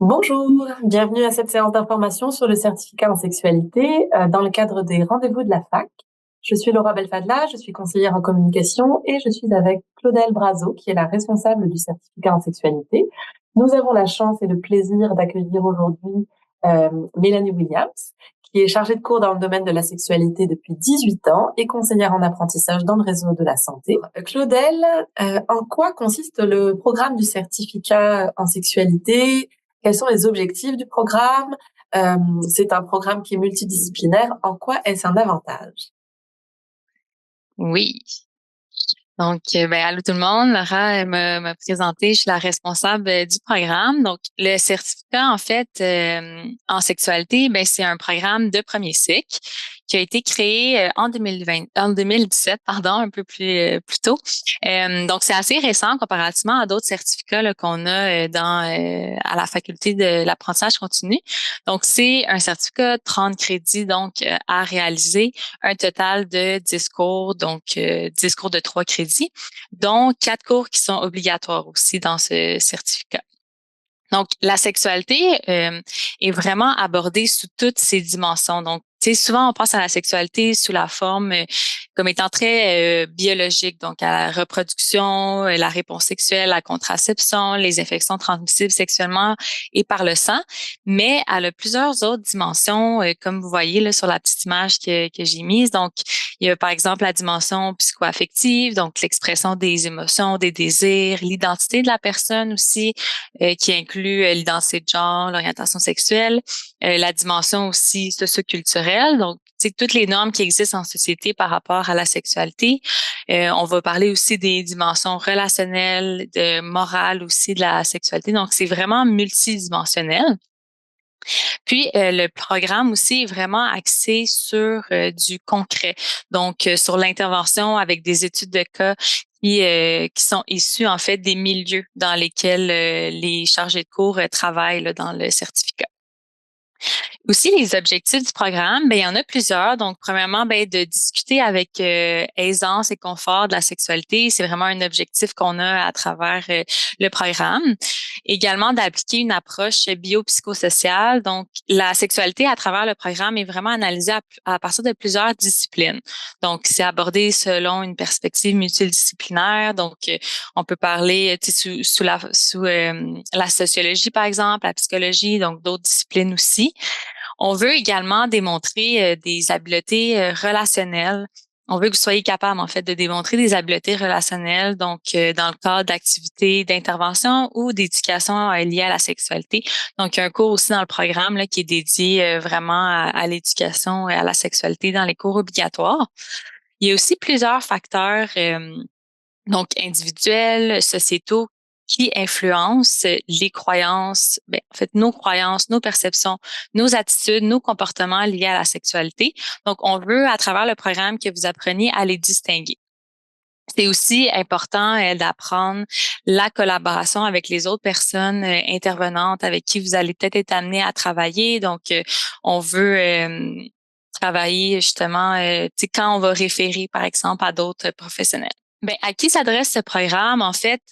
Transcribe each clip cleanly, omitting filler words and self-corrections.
Bonjour, bienvenue à cette séance d'information sur le certificat en sexualité dans le cadre des rendez-vous de la fac. Je suis Laura Belfadla, je suis conseillère en communication et je suis avec Claudel Brazo, qui est la responsable du certificat en sexualité. Nous avons la chance et le plaisir d'accueillir aujourd'hui Mélanie Williams, qui est chargée de cours dans le domaine de la sexualité depuis 18 ans et conseillère en apprentissage dans le réseau de la santé. Claudel, en quoi consiste le programme du certificat en sexualité? Quels sont les objectifs du programme? C'est un programme qui est multidisciplinaire. En quoi est-ce un avantage? Oui. Donc, allô tout le monde. Laura m'a présentée. Je suis la responsable du programme. Donc, le certificat, en fait, en sexualité, c'est un programme de premier cycle qui a été créé en 2017, pardon, un peu plus tôt. Donc, c'est assez récent comparativement à d'autres certificats là, qu'on a à la faculté de l'apprentissage continu. Donc, c'est un certificat de 30 crédits donc à réaliser, un total de 10 cours, donc 10 cours de 3 crédits, dont 4 cours qui sont obligatoires aussi dans ce certificat. Donc, la sexualité est vraiment abordée sous toutes ses dimensions. Donc, tu sais, souvent, on pense à la sexualité sous la forme comme étant très biologique, donc à la reproduction, la réponse sexuelle, la contraception, les infections transmissibles sexuellement et par le sang. Mais elle a plusieurs autres dimensions, comme vous voyez là sur la petite image que j'ai mise. Donc, il y a par exemple la dimension psychoaffective, donc l'expression des émotions, des désirs, l'identité de la personne aussi, qui inclut l'identité de genre, l'orientation sexuelle, la dimension aussi socioculturelle, donc toutes les normes qui existent en société par rapport à la sexualité. On va parler aussi des dimensions relationnelles, de morale aussi de la sexualité. Donc, c'est vraiment multidimensionnel. Puis, le programme aussi est vraiment axé sur du concret, donc sur l'intervention avec des études de cas qui sont issues en fait des milieux dans lesquels les chargés de cours travaillent là, dans le certificat. Aussi, les objectifs du programme, il y en a plusieurs. Donc, premièrement, de discuter avec aisance et confort de la sexualité. C'est vraiment un objectif qu'on a à travers le programme. Également, d'appliquer une approche biopsychosociale. Donc, la sexualité à travers le programme est vraiment analysée à partir de plusieurs disciplines. Donc, c'est abordé selon une perspective multidisciplinaire. Donc, on peut parler sous la sociologie, par exemple, la psychologie, donc d'autres disciplines aussi. On veut également démontrer des habiletés relationnelles. On veut que vous soyez capable, en fait, de démontrer des habiletés relationnelles, donc dans le cadre d'activités d'intervention ou d'éducation liées à la sexualité. Donc, il y a un cours aussi dans le programme là, qui est dédié vraiment à l'éducation et à la sexualité dans les cours obligatoires. Il y a aussi plusieurs facteurs donc individuels, sociétaux, qui influencent les croyances, en fait, nos croyances, nos perceptions, nos attitudes, nos comportements liés à la sexualité. Donc, on veut, à travers le programme, que vous appreniez à les distinguer. C'est aussi important d'apprendre la collaboration avec les autres personnes intervenantes avec qui vous allez peut-être être amené à travailler. Donc, on veut travailler justement, quand on va référer, par exemple, à d'autres professionnels. À qui s'adresse ce programme? En fait,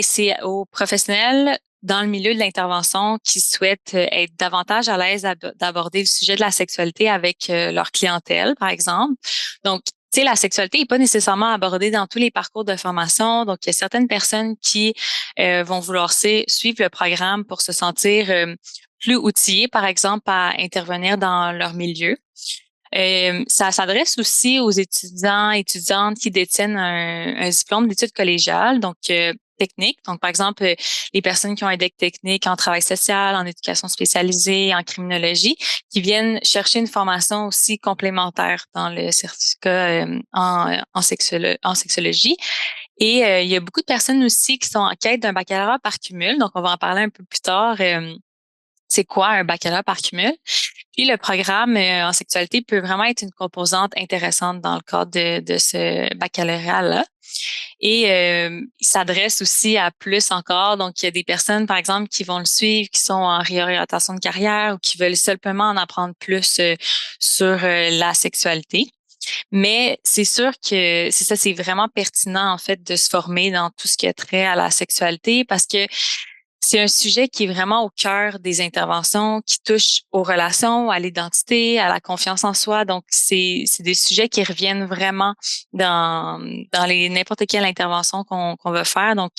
c'est aux professionnels dans le milieu de l'intervention qui souhaitent être davantage à l'aise d'aborder le sujet de la sexualité avec leur clientèle, par exemple. Donc, tu sais, la sexualité n'est pas nécessairement abordée dans tous les parcours de formation. Donc, il y a certaines personnes qui vont vouloir suivre le programme pour se sentir plus outillées, par exemple, à intervenir dans leur milieu. Ça s'adresse aussi aux étudiants, étudiantes qui détiennent un diplôme d'études collégiales, donc technique. Donc, par exemple, les personnes qui ont un DEC technique en travail social, en éducation spécialisée, en criminologie, qui viennent chercher une formation aussi complémentaire dans le certificat en sexologie. Et il y a beaucoup de personnes aussi qui sont en quête d'un baccalauréat par cumul. Donc, on va en parler un peu plus tard. C'est quoi un baccalauréat par cumul? Puis le programme en sexualité peut vraiment être une composante intéressante dans le cadre de ce baccalauréat-là. Et il s'adresse aussi à plus encore. Donc, il y a des personnes, par exemple, qui vont le suivre, qui sont en réorientation de carrière ou qui veulent simplement en apprendre plus sur la sexualité. Mais c'est sûr que c'est ça, c'est vraiment pertinent, en fait, de se former dans tout ce qui est trait à la sexualité parce que c'est un sujet qui est vraiment au cœur des interventions, qui touche aux relations, à l'identité, à la confiance en soi. Donc, c'est des sujets qui reviennent vraiment dans les n'importe quelle intervention qu'on va faire. Donc,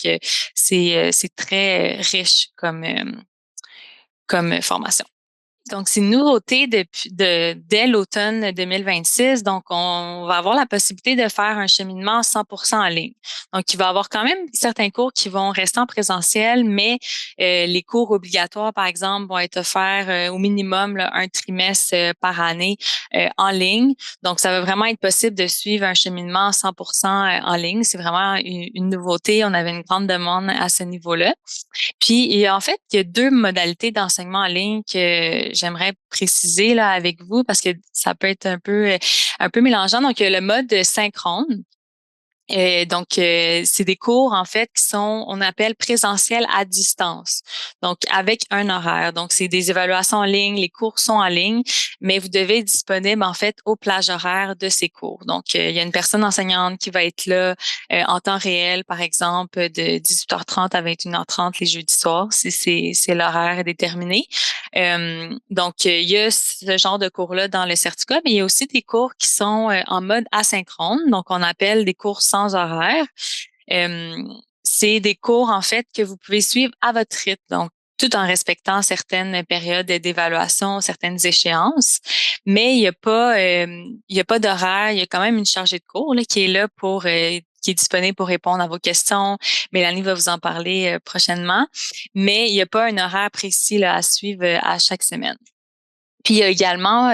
c'est très riche comme formation. Donc, c'est une nouveauté dès l'automne 2026. Donc, on va avoir la possibilité de faire un cheminement 100% en ligne. Donc, il va y avoir quand même certains cours qui vont rester en présentiel, mais les cours obligatoires, par exemple, vont être offerts au minimum là, un trimestre par année en ligne. Donc, ça va vraiment être possible de suivre un cheminement 100% en ligne. C'est vraiment une nouveauté. On avait une grande demande à ce niveau-là. Puis, en fait, il y a deux modalités d'enseignement en ligne que j'aimerais préciser là avec vous parce que ça peut être un peu mélangeant. Donc, il y a le mode synchrone. C'est des cours, en fait, qui sont, on appelle présentiels à distance. Donc, avec un horaire. Donc, c'est des évaluations en ligne, les cours sont en ligne, mais vous devez être disponible, en fait, aux plages horaires de ces cours. Donc, il y a une personne enseignante qui va être là en temps réel, par exemple, de 18h30 à 21h30 les jeudis soirs, si c'est l'horaire déterminé. Il y a ce genre de cours-là dans le certificat, mais il y a aussi des cours qui sont en mode asynchrone, donc on appelle des cours sans horaire. Euh, c'est des cours, en fait, que vous pouvez suivre à votre rythme, donc tout en respectant certaines périodes d'évaluation, certaines échéances, mais il y a pas d'horaire, il y a quand même une chargée de cours là, qui est là qui est disponible pour répondre à vos questions. Mélanie va vous en parler prochainement, mais il n'y a pas un horaire précis là, à suivre à chaque semaine. Puis il y a également,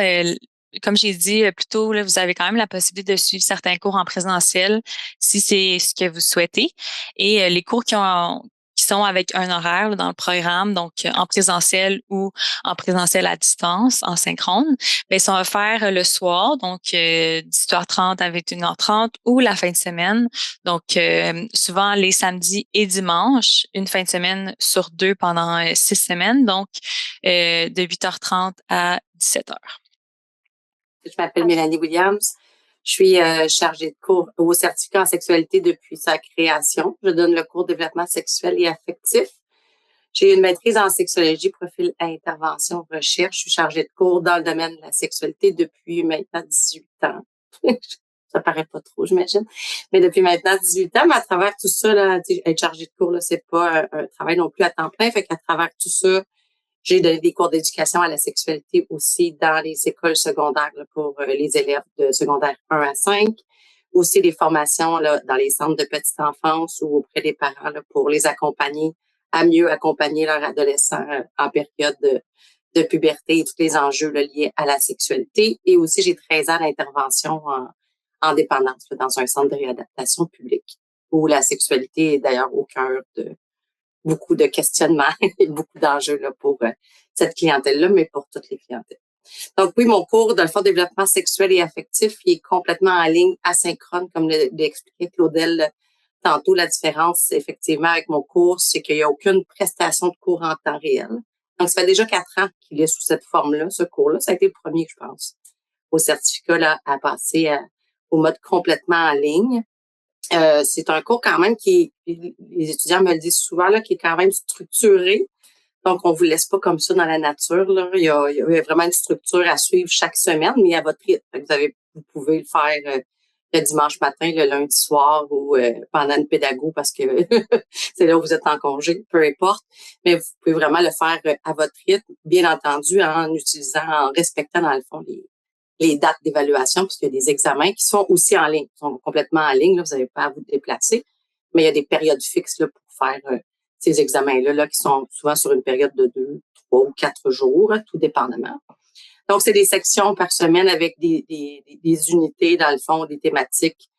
comme j'ai dit plus tôt, là, vous avez quand même la possibilité de suivre certains cours en présentiel si c'est ce que vous souhaitez. Et les cours qui sont avec un horaire là, dans le programme, donc en présentiel ou en présentiel à distance, en synchrone, bien, ils sont offerts le soir, donc 18h30 à 21h30 ou la fin de semaine. Donc, souvent les samedis et dimanches, une fin de semaine sur deux pendant 6 semaines. Donc, de 8h30 à 17h. Je m'appelle Mélanie Williams. Je suis chargée de cours au certificat en sexualité depuis sa création. Je donne le cours développement sexuel et affectif. J'ai une maîtrise en sexologie, profil à intervention, recherche. Je suis chargée de cours dans le domaine de la sexualité depuis maintenant 18 ans. Ça paraît pas trop, j'imagine. Mais depuis maintenant 18 ans, mais à travers tout ça, là, être chargée de cours, là, c'est pas un travail non plus à temps plein. Fait qu'à travers tout ça, j'ai donné des cours d'éducation à la sexualité aussi dans les écoles secondaires là, pour les élèves de secondaire 1 à 5. Aussi des formations là, dans les centres de petite enfance ou auprès des parents là, pour les accompagner, à mieux accompagner leurs adolescents en période de puberté et tous les enjeux là, liés à la sexualité. Et aussi, j'ai 13 ans d'intervention en dépendance là, dans un centre de réadaptation publique où la sexualité est d'ailleurs au cœur de beaucoup de questionnements et beaucoup d'enjeux là, pour cette clientèle-là, mais pour toutes les clientèles. Donc oui, mon cours dans le fond développement sexuel et affectif, il est complètement en ligne, asynchrone, comme l'expliquait Claudel tantôt. La différence, effectivement, avec mon cours, c'est qu'il n'y a aucune prestation de cours en temps réel. Donc, ça fait déjà 4 ans qu'il est sous cette forme-là, ce cours-là. Ça a été le premier, je pense, au certificat là, à passer au mode complètement en ligne. C'est un cours quand même les étudiants me le disent souvent, là, qui est quand même structuré. Donc, on vous laisse pas comme ça dans la nature, là. Il y a vraiment une structure à suivre chaque semaine, mais à votre rythme. Vous pouvez le faire le dimanche matin, le lundi soir ou pendant une pédago parce que c'est là où vous êtes en congé, peu importe. Mais vous pouvez vraiment le faire à votre rythme, bien entendu, en respectant dans le fond les dates d'évaluation, parce qu'il y a des examens qui sont aussi en ligne, qui sont complètement en ligne. Là, vous n'avez pas à vous déplacer, mais il y a des périodes fixes là, pour faire ces examens-là là, qui sont souvent sur une période de 2, 3 ou 4 jours, tout dépendamment. Donc, c'est des sections par semaine avec des unités, dans le fond, des thématiques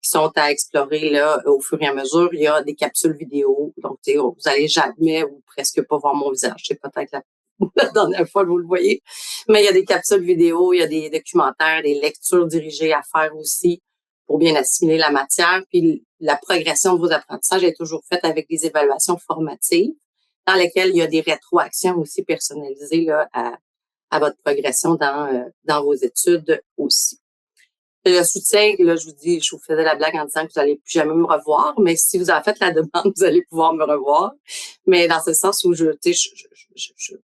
qui sont à explorer là au fur et à mesure. Il y a des capsules vidéo. Donc, vous allez jamais ou presque pas voir mon visage. C'est peut-être la dernière fois que vous le voyez. Mais il y a des capsules vidéo, il y a des documentaires, des lectures dirigées à faire aussi pour bien assimiler la matière. Puis la progression de vos apprentissages est toujours faite avec des évaluations formatives dans lesquelles il y a des rétroactions aussi personnalisées là, à votre progression dans vos études aussi. Le soutien, là, je vous dis, je vous faisais la blague en disant que vous allez plus jamais me revoir, mais si vous en faites la demande, vous allez pouvoir me revoir. Mais dans ce sens où tu sais,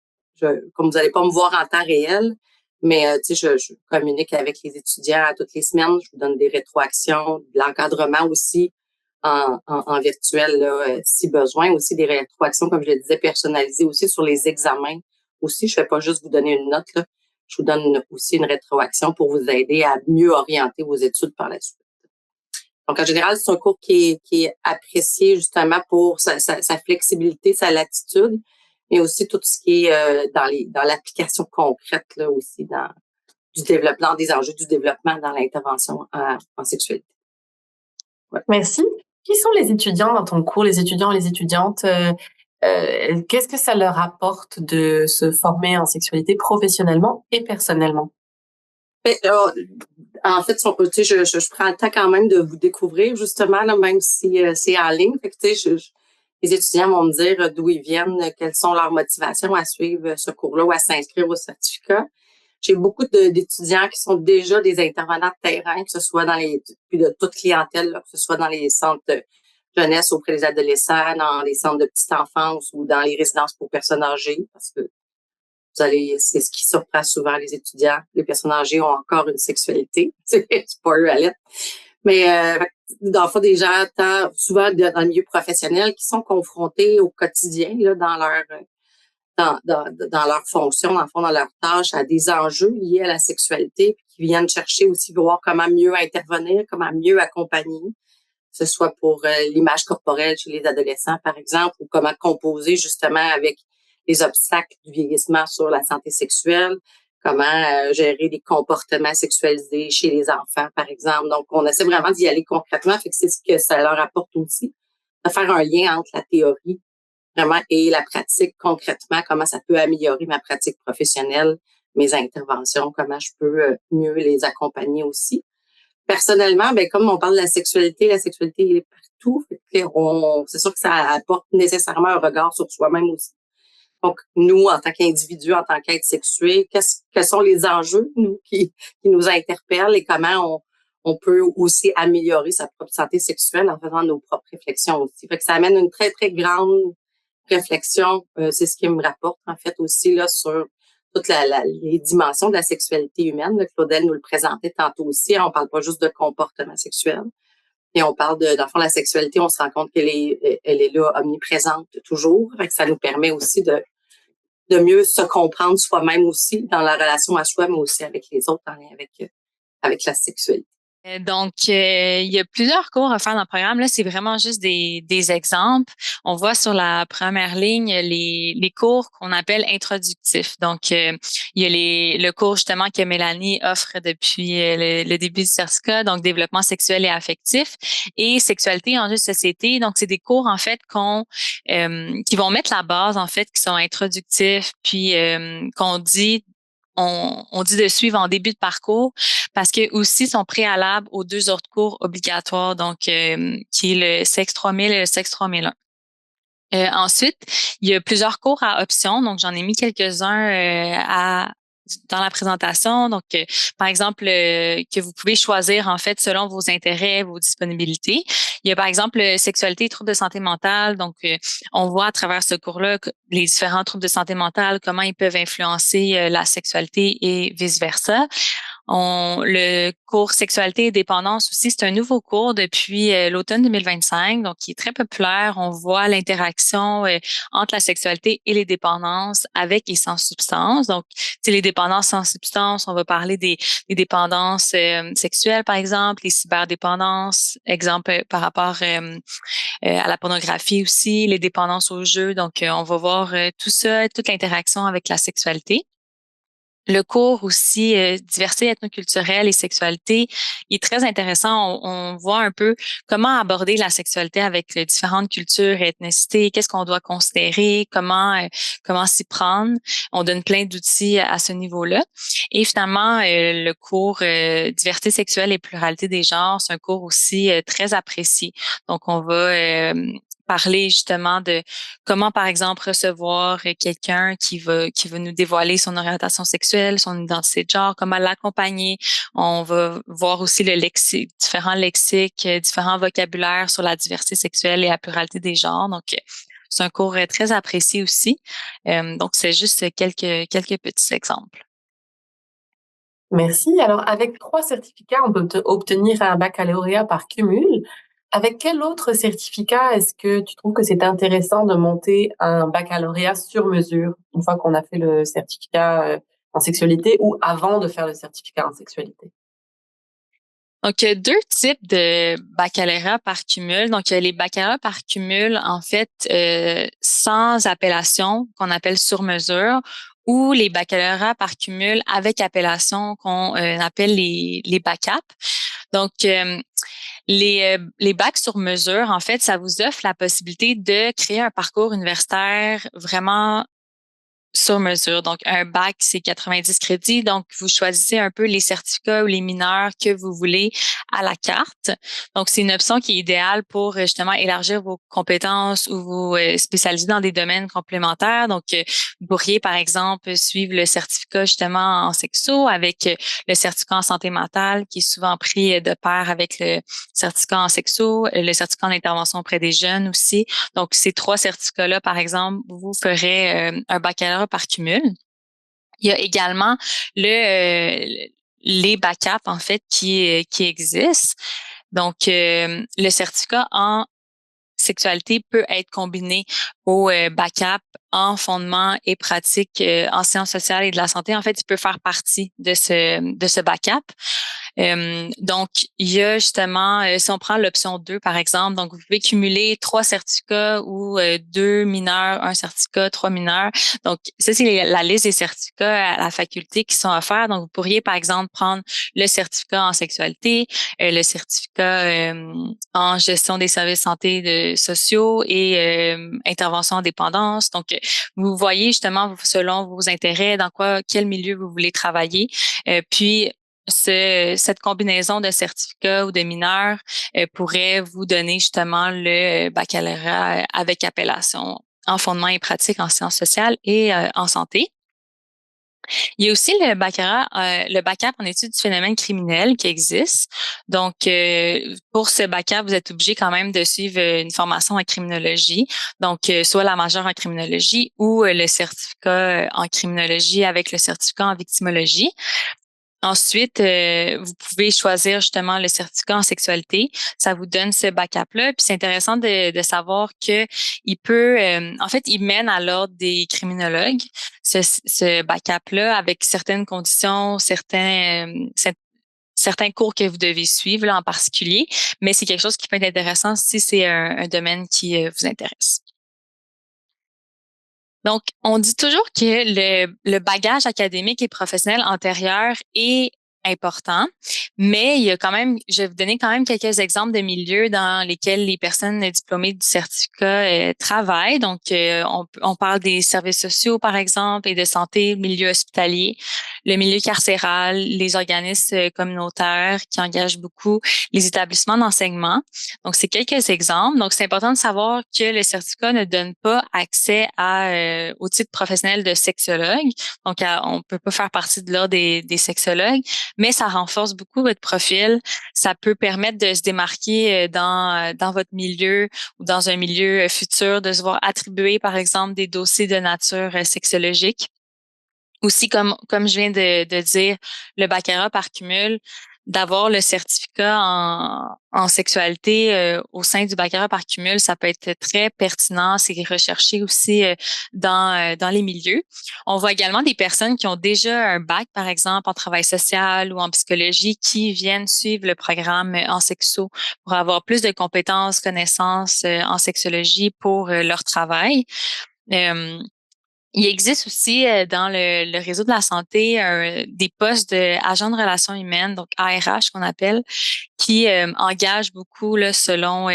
comme vous allez pas me voir en temps réel, mais tu sais, je communique avec les étudiants toutes les semaines. Je vous donne des rétroactions, de l'encadrement aussi en virtuel, là, si besoin. Aussi des rétroactions, comme je le disais, personnalisées aussi sur les examens. Aussi, je fais pas juste vous donner une note, là. Je vous donne aussi une rétroaction pour vous aider à mieux orienter vos études par la suite. Donc, en général, c'est un cours qui est apprécié justement pour sa flexibilité, sa latitude, mais aussi tout ce qui est dans l'application concrète là aussi du développement, des enjeux du développement dans l'intervention en sexualité. Ouais. Merci. Qui sont les étudiants dans ton cours, les étudiants et les étudiantes? Qu'est-ce que ça leur apporte de se former en sexualité professionnellement et personnellement? En fait, je prends le temps quand même de vous découvrir, justement, là, même si c'est en ligne. Fait que, les étudiants vont me dire d'où ils viennent, quelles sont leurs motivations à suivre ce cours-là ou à s'inscrire au certificat. J'ai beaucoup d'étudiants qui sont déjà des intervenants de terrain, que ce soit puis de toute clientèle, là, que ce soit dans les centres de jeunesse auprès des adolescents, dans les centres de petite enfance ou dans les résidences pour personnes âgées, parce que c'est ce qui surprend souvent les étudiants. Les personnes âgées ont encore une sexualité. C'est pas eux à l'être. Mais, dans le fond, des gens, souvent dans le milieu professionnel, qui sont confrontés au quotidien, là, dans leur fonction, dans le fond, dans leur tâche, à des enjeux liés à la sexualité, puis qui viennent chercher aussi voir comment mieux intervenir, comment mieux accompagner, que ce soit pour l'image corporelle chez les adolescents, par exemple, ou comment composer justement avec les obstacles du vieillissement sur la santé sexuelle, comment gérer les comportements sexualisés chez les enfants, par exemple. Donc, on essaie vraiment d'y aller concrètement, fait que c'est ce que ça leur apporte aussi, de faire un lien entre la théorie vraiment et la pratique concrètement, comment ça peut améliorer ma pratique professionnelle, mes interventions, comment je peux mieux les accompagner aussi. Personnellement, ben comme on parle de la sexualité elle est partout. C'est sûr que ça apporte nécessairement un regard sur soi-même aussi. Donc, nous, en tant qu'individus, en tant qu'êtres sexués, quels sont les enjeux, nous, qui nous interpellent et comment on peut aussi améliorer sa propre santé sexuelle en faisant nos propres réflexions aussi. Fait que ça amène une très, très grande réflexion. C'est ce qui me rapporte, en fait, aussi, là, sur toutes les dimensions de la sexualité humaine. Là, Claudel nous le présentait tantôt aussi. On parle pas juste de comportement sexuel. Et on parle dans le fond, la sexualité, on se rend compte qu'elle est là, omniprésente toujours. Fait que ça nous permet aussi de mieux se comprendre soi-même aussi dans la relation à soi, mais aussi avec les autres en lien avec la sexualité. Donc, il y a plusieurs cours à faire dans le programme. Là, c'est vraiment juste des exemples. On voit sur la première ligne les cours qu'on appelle introductifs. Donc, il y a le cours justement que Mélanie offre depuis le début du certificat, donc développement sexuel et affectif et sexualité en jeu de société. Donc, c'est des cours en fait qui vont mettre la base en fait, qui sont introductifs, puis qu'on dit on dit de suivre en début de parcours parce que aussi sont préalables aux deux autres cours obligatoires, donc qui est le sexe 3000 et le sexe 3001. Ensuite, il y a plusieurs cours à option, donc j'en ai mis quelques-uns dans la présentation. Donc, par exemple, que vous pouvez choisir en fait selon vos intérêts, vos disponibilités. Il y a par exemple sexualité et troubles de santé mentale. Donc, on voit à travers ce cours-là les différents troubles de santé mentale, comment ils peuvent influencer la sexualité et vice-versa. Le cours sexualité et dépendance aussi, c'est un nouveau cours depuis l'automne 2025, donc qui est très populaire. On voit l'interaction entre la sexualité et les dépendances avec et sans substance. Donc, les dépendances sans substance, on va parler des dépendances sexuelles, par exemple, les cyberdépendances, exemple par rapport à la pornographie aussi, les dépendances aux jeux. Donc, on va voir tout ça, toute l'interaction avec la sexualité. Le cours aussi diversité ethnoculturelle et sexualité il est très intéressant. On voit un peu comment aborder la sexualité avec les différentes cultures et ethnicités, qu'est-ce qu'on doit considérer, comment s'y prendre. On donne plein d'outils à ce niveau-là. Et finalement, le cours diversité sexuelle et pluralité des genres, c'est un cours aussi très apprécié. Donc, on va parler justement de comment, par exemple, recevoir quelqu'un qui veut nous dévoiler son orientation sexuelle, son identité de genre, comment l'accompagner. On va voir aussi le lexique, différents lexiques, différents vocabulaires sur la diversité sexuelle et la pluralité des genres. Donc, c'est un cours très apprécié aussi. Donc, c'est juste quelques petits exemples. Merci. Alors, avec 3 certificats, on peut obtenir un baccalauréat par cumul. Avec quel autre certificat est-ce que tu trouves que c'est intéressant de monter un baccalauréat sur mesure une fois qu'on a fait le certificat en sexualité ou avant de faire le certificat en sexualité? Donc, il y a 2 types de baccalauréat par cumul. Donc, il y a les baccalauréats par cumul, en fait, sans appellation, qu'on appelle sur mesure, ou les baccalauréats par cumul avec appellation qu'on appelle les BACAP. Donc, les bacs sur mesure, en fait, ça vous offre la possibilité de créer un parcours universitaire vraiment sur mesure. Donc, un bac, c'est 90 crédits. Donc, vous choisissez un peu les certificats ou les mineurs que vous voulez à la carte. Donc, c'est une option qui est idéale pour justement élargir vos compétences ou vous spécialiser dans des domaines complémentaires. Donc, vous pourriez, par exemple, suivre le certificat justement en sexo avec le certificat en santé mentale qui est souvent pris de pair avec le certificat en sexo, le certificat en intervention auprès des jeunes aussi. Donc, ces 3 certificats-là, par exemple, vous ferez un baccalauréat par cumul. Il y a également les BACAP, en fait, qui existent. Donc, le certificat en sexualité peut être combiné au BACAP en fondement et pratique en sciences sociales et de la santé. En fait, il peut faire partie de ce BACAP. Donc, il y a justement, si on prend l'option 2, par exemple, donc vous pouvez cumuler 3 certificats ou 2 mineurs, 1 certificat, 3 mineurs. Donc, ça, c'est la liste des certificats à la faculté qui sont offerts. Donc, vous pourriez, par exemple, prendre le certificat en sexualité, le certificat en gestion des services de santé sociaux et intervention en dépendance. Donc, vous voyez justement, selon vos intérêts, dans quel milieu vous voulez travailler. Puis, cette combinaison de certificats ou de mineurs pourrait vous donner justement le baccalauréat avec appellation en fondement et pratique en sciences sociales et en santé. Il y a aussi le BACAP en études du phénomène criminel qui existe. Donc, pour ce BACAP, vous êtes obligé quand même de suivre une formation en criminologie. Donc, soit la majeure en criminologie ou le certificat en criminologie avec le certificat en victimologie. Ensuite, vous pouvez choisir justement le certificat en sexualité. Ça vous donne ce backup-là. Puis c'est intéressant de savoir que il peut, en fait, il mène à l'ordre des criminologues ce backup-là avec certaines conditions, certains cours que vous devez suivre là en particulier. Mais c'est quelque chose qui peut être intéressant si c'est un domaine qui vous intéresse. Donc, on dit toujours que le bagage académique et professionnel antérieur est important, mais il y a quand même, je vais vous donner quand même quelques exemples de milieux dans lesquels les personnes diplômées du certificat travaillent. Donc, on parle des services sociaux, par exemple, et de santé, milieu hospitalier, le milieu carcéral, les organismes communautaires qui engagent beaucoup, les établissements d'enseignement. Donc, c'est quelques exemples. Donc, c'est important de savoir que le certificat ne donne pas accès au titre professionnel de sexologue. Donc, on peut pas faire partie de l'ordre des sexologues, mais ça renforce beaucoup votre profil. Ça peut permettre de se démarquer dans votre milieu ou dans un milieu futur, de se voir attribuer, par exemple, des dossiers de nature sexologique. Aussi, comme je viens de dire, le baccalauréat par cumul, d'avoir le certificat en sexualité au sein du baccalauréat par cumul, ça peut être très pertinent. C'est recherché aussi dans les milieux. On voit également des personnes qui ont déjà un bac, par exemple, en travail social ou en psychologie, qui viennent suivre le programme en sexo pour avoir plus de compétences, connaissances en sexologie pour leur travail. Il existe aussi dans le réseau de la santé des postes d'agents de relations humaines, donc ARH qu'on appelle, qui engagent beaucoup là, selon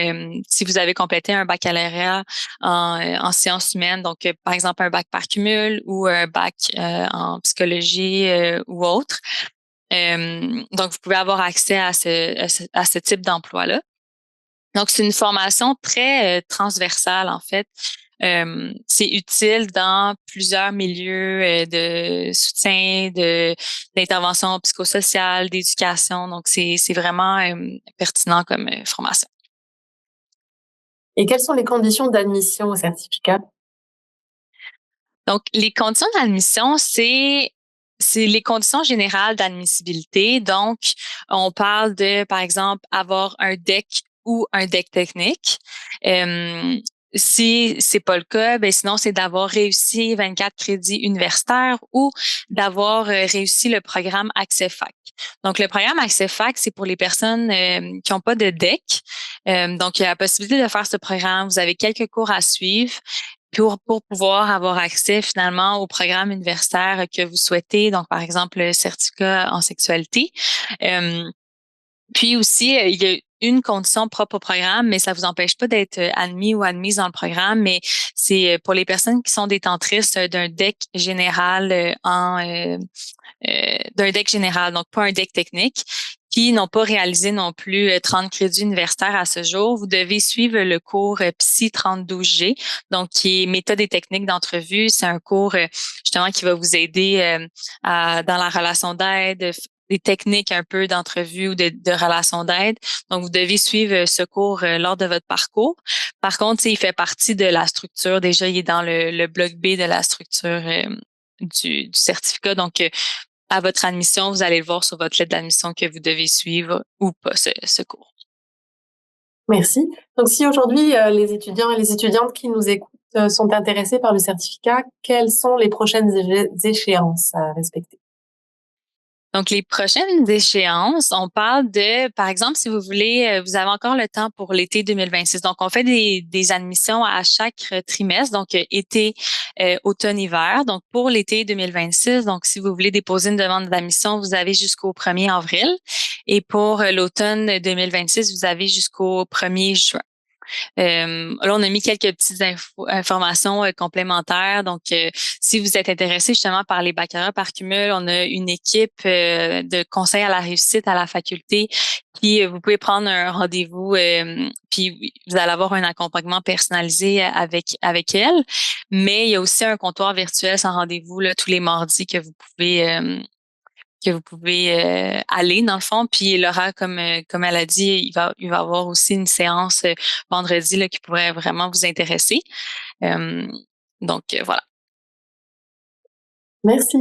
si vous avez complété un baccalauréat en sciences humaines, donc par exemple un bac par cumul ou un bac en psychologie ou autre. Donc, vous pouvez avoir accès à ce type d'emploi-là. Donc, c'est une formation très transversale, en fait. C'est utile dans plusieurs milieux de soutien, d'intervention psychosociale, d'éducation. Donc, c'est vraiment pertinent comme formation. Et quelles sont les conditions d'admission au certificat? Donc, les conditions d'admission, c'est les conditions générales d'admissibilité. Donc, on parle de, par exemple, avoir un DEC ou un DEC technique. Si c'est pas le cas, ben sinon c'est d'avoir réussi 24 crédits universitaires ou d'avoir réussi le programme Accès Fac. Donc, le programme Accès Fac, c'est pour les personnes qui n'ont pas de DEC. Donc, il y a la possibilité de faire ce programme. Vous avez quelques cours à suivre pour pouvoir avoir accès finalement au programme universitaire que vous souhaitez, donc par exemple le certificat en sexualité. Puis aussi, il y a une condition propre au programme, mais ça vous empêche pas d'être admis ou admise dans le programme, mais c'est pour les personnes qui sont détentrices d'un DEC général d'un DEC général, donc pas un DEC technique, qui n'ont pas réalisé non plus 30 crédits universitaires à ce jour. Vous devez suivre le cours Psy 32G, donc qui est méthode et techniques d'entrevue. C'est un cours justement qui va vous aider dans la relation d'aide, des techniques un peu d'entrevue ou de relation d'aide. Donc, vous devez suivre ce cours lors de votre parcours. Par contre, il fait partie de la structure. Déjà, il est dans le bloc B de la structure du certificat. Donc, à votre admission, vous allez le voir sur votre lettre d'admission que vous devez suivre ou pas ce cours. Merci. Donc, si aujourd'hui, les étudiants et les étudiantes qui nous écoutent sont intéressés par le certificat, quelles sont les prochaines échéances à respecter? Donc, les prochaines échéances, on parle de, par exemple, si vous voulez, vous avez encore le temps pour l'été 2026. Donc, on fait des admissions à chaque trimestre, donc été, automne, hiver. Donc, pour l'été 2026, donc si vous voulez déposer une demande d'admission, vous avez jusqu'au 1er avril. Et pour l'automne 2026, vous avez jusqu'au 1er juin. Là, on a mis quelques petites informations complémentaires. Donc, si vous êtes intéressé justement par les baccalauréats par cumul, on a une équipe de conseil à la réussite à la faculté. Puis, vous pouvez prendre un rendez-vous, puis vous allez avoir un accompagnement personnalisé avec elle. Mais il y a aussi un comptoir virtuel sans rendez-vous là, tous les mardis que vous pouvez aller dans le fond. Puis Laura, comme elle a dit, il va avoir aussi une séance vendredi là, qui pourrait vraiment vous intéresser. Donc voilà. Merci.